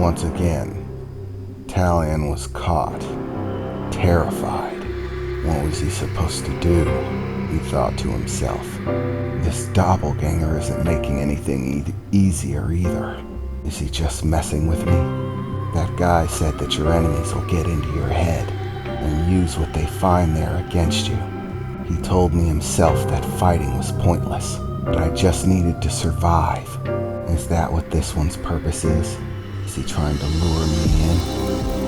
Once again, Talion was caught, terrified. What was he supposed to do? He thought to himself. This doppelganger isn't making anything easier either. Is he just messing with me? That guy said that your enemies will get into your head and use what they find there against you. He told me himself that fighting was pointless, that I just needed to survive. Is that what this one's purpose is? Is he trying to lure me in?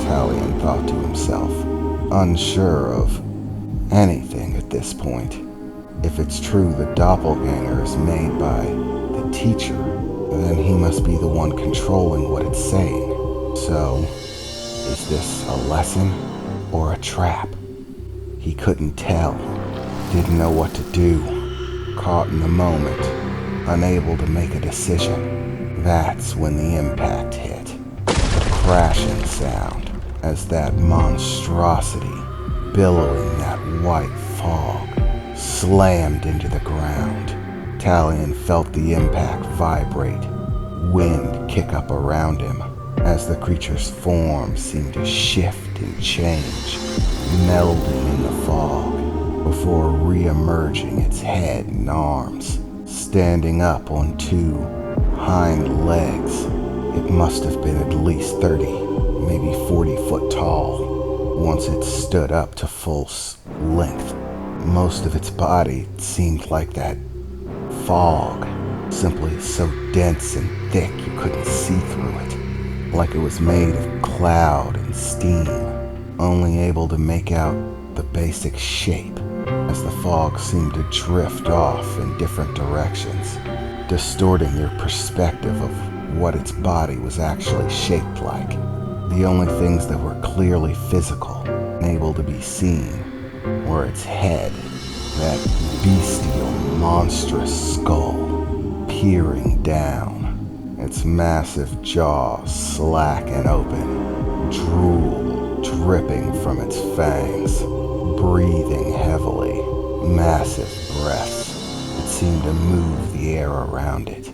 Talion thought to himself, unsure of anything at this point. If it's true the doppelganger is made by the teacher, then he must be the one controlling what it's saying. So, is this a lesson or a trap? He couldn't tell, didn't know what to do, caught in the moment, unable to make a decision. That's when the impact hit. A crashing sound as that monstrosity, billowing that white fog, slammed into the ground. Talion felt the impact vibrate, wind kick up around him as the creature's form seemed to shift and change, melding in the fog before re-emerging its head and arms, standing up on two hind legs. It must have been at least 30, maybe 40 foot tall. Once it stood up to full length, most of its body seemed like that fog, simply so dense and thick you couldn't see through it, like it was made of cloud and steam, only able to make out the basic shape as the fog seemed to drift off in different directions, distorting your perspective of what its body was actually shaped like. The only things that were clearly physical and able to be seen were its head, that bestial, monstrous skull peering down, its massive jaw slack and open, drool dripping from its fangs, breathing heavily, massive breaths that seemed to move the air around it.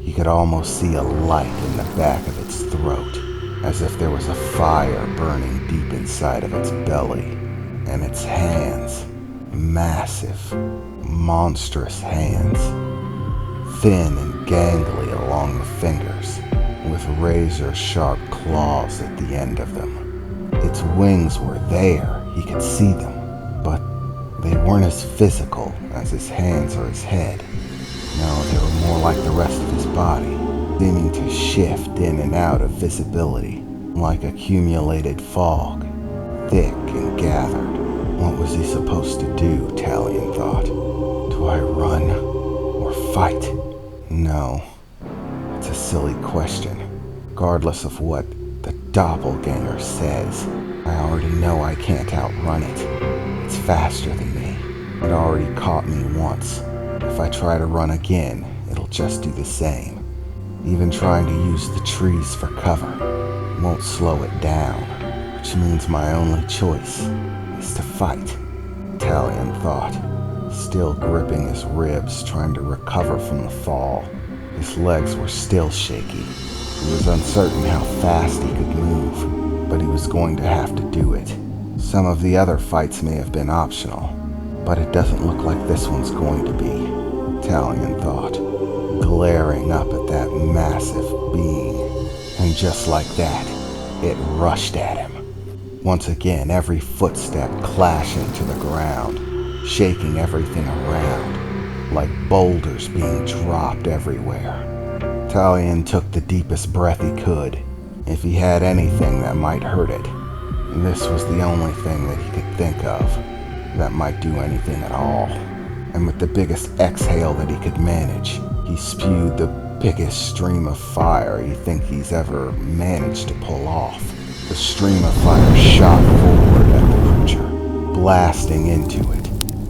You could almost see a light in the back of its throat, as if there was a fire burning deep inside of its belly, and its hands, massive, monstrous hands, thin and gangly along the fingers, with razor-sharp claws at the end of them. Its wings were there, he could see them, but they weren't as physical as his hands or his head. No, they were more like the rest of his body, seeming to shift in and out of visibility, like accumulated fog, thick and gathered. What was he supposed to do, Talion thought. Do I run or fight? No, it's a silly question. Regardless of what the doppelganger says, I already know I can't outrun it. It's faster than me. It already caught me once. If I try to run again, it'll just do the same. Even trying to use the trees for cover won't slow it down, which means my only choice is to fight, Talion thought, still gripping his ribs, trying to recover from the fall. His legs were still shaky. He was uncertain how fast he could move, but he was going to have to do it. Some of the other fights may have been optional, but it doesn't look like this one's going to be, Talion thought, glaring up at that massive being. And just like that, it rushed at him. Once again, every footstep clashing to the ground, shaking everything around, like boulders being dropped everywhere. Talion took the deepest breath he could. If he had anything that might hurt it, this was the only thing that he could think of that might do anything at all. And with the biggest exhale that he could manage, he spewed the biggest stream of fire you think he's ever managed to pull off. The stream of fire shot forward at the creature, blasting into it,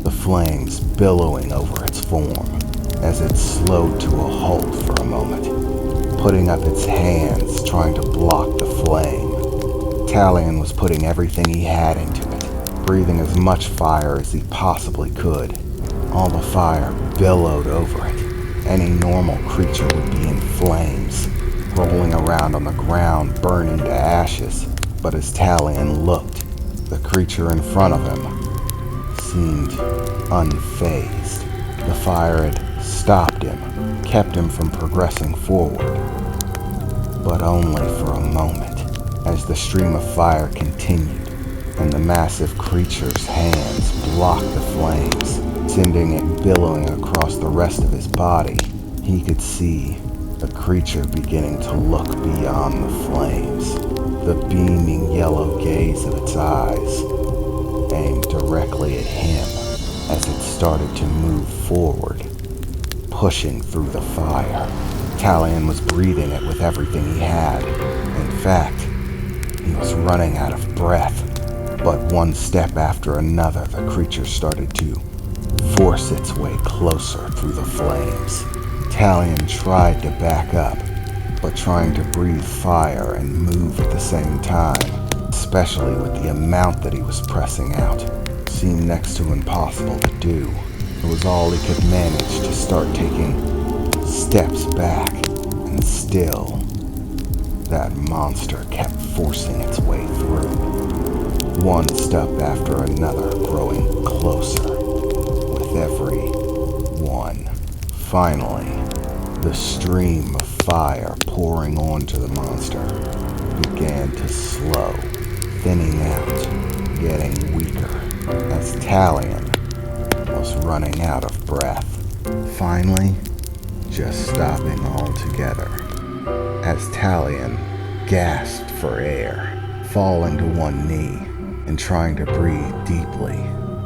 the flames billowing over its form as it slowed to a halt for a moment, putting up its hands trying to block the flame. Talion was putting everything he had into it, breathing as much fire as he possibly could. All the fire billowed over it. Any normal creature would be in flames, rolling around on the ground, burning to ashes. But as Talion looked, the creature in front of him seemed unfazed. The fire had stopped him, kept him from progressing forward, but only for a moment, as the stream of fire continued and the massive creature's hands blocked the flames, sending it billowing across the rest of his body. He could see the creature beginning to look beyond the flames, the beaming yellow gaze of its eyes aimed directly at him as it started to move forward, pushing through the fire. Talion was breathing it with everything he had. In fact, he was running out of breath. But one step after another, the creature started to force its way closer through the flames. Talion tried to back up, but trying to breathe fire and move at the same time, especially with the amount that he was pressing out, seemed next to impossible to do. It was all he could manage to start taking steps back, and still, that monster kept forcing its way through. One step after another, growing closer with every one. Finally, the stream of fire pouring onto the monster began to slow, thinning out, getting weaker, as Talion was running out of breath. Finally, just stopping altogether, as Talion gasped for air, falling to one knee, and trying to breathe deeply.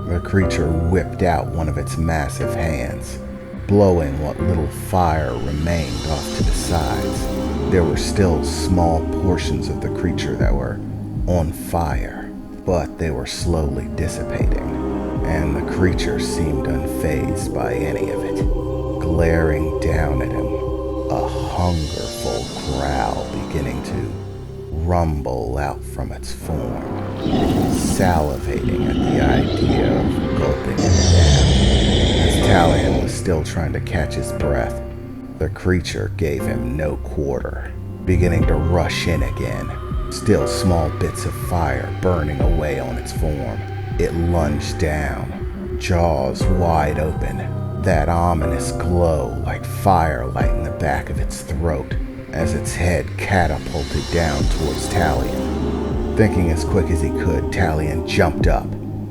The creature whipped out one of its massive hands, blowing what little fire remained off to the sides. There were still small portions of the creature that were on fire, but they were slowly dissipating, and the creature seemed unfazed by any of it, glaring down at him, a hungerful growl beginning to rumble out from its form, salivating at the idea of gulping it down. As Talion was still trying to catch his breath, the creature gave him no quarter, beginning to rush in again, still small bits of fire burning away on its form. It lunged down, jaws wide open, that ominous glow like firelight in the back of its throat, as its head catapulted down towards Talion. Thinking as quick as he could, Talion jumped up,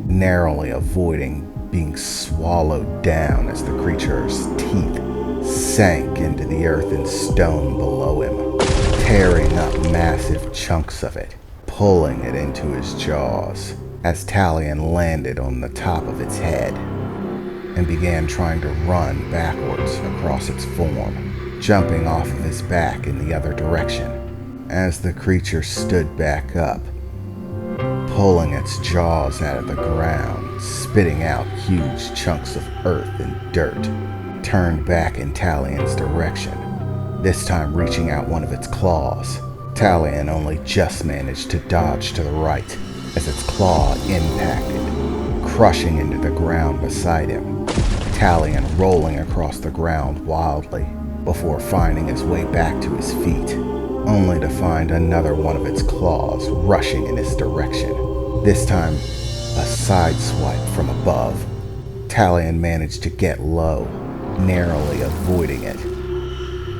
narrowly avoiding being swallowed down as the creature's teeth sank into the earth and stone below him, tearing up massive chunks of it, pulling it into his jaws, as Talion landed on the top of its head and began trying to run backwards across its form, jumping off of his back in the other direction, as the creature stood back up, pulling its jaws out of the ground, spitting out huge chunks of earth and dirt, turned back in Talion's direction, this time reaching out one of its claws. Talion only just managed to dodge to the right as its claw impacted, crushing into the ground beside him, Talion rolling across the ground wildly, before finding his way back to his feet, only to find another one of its claws rushing in his direction. This time, a side swipe from above. Talion managed to get low, narrowly avoiding it.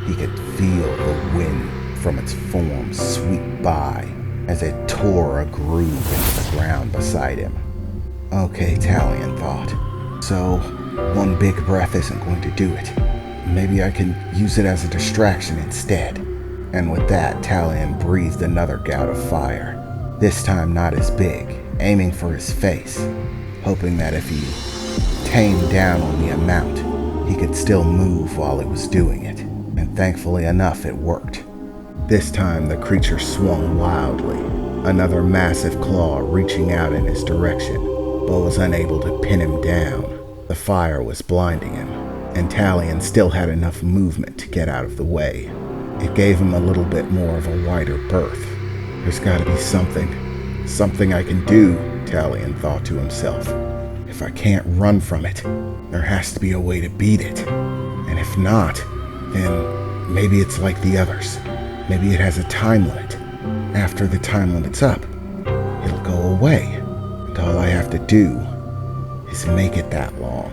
He could feel the wind from its form sweep by as it tore a groove into the ground beside him. Okay, Talion thought. So, one big breath isn't going to do it. Maybe I can use it as a distraction instead. And with that, Talion breathed another gout of fire, this time not as big, aiming for his face, hoping that if he tamed down on the amount, he could still move while he was doing it. And thankfully enough, it worked. This time, the creature swung wildly, another massive claw reaching out in his direction, but was unable to pin him down. The fire was blinding him, and Talion still had enough movement to get out of the way. It gave him a little bit more of a wider berth. There's gotta be something I can do, Talion thought to himself. If I can't run from it, there has to be a way to beat it. And if not, then maybe it's like the others. Maybe it has a time limit. After the time limit's up, it'll go away. And all I have to do is make it that long.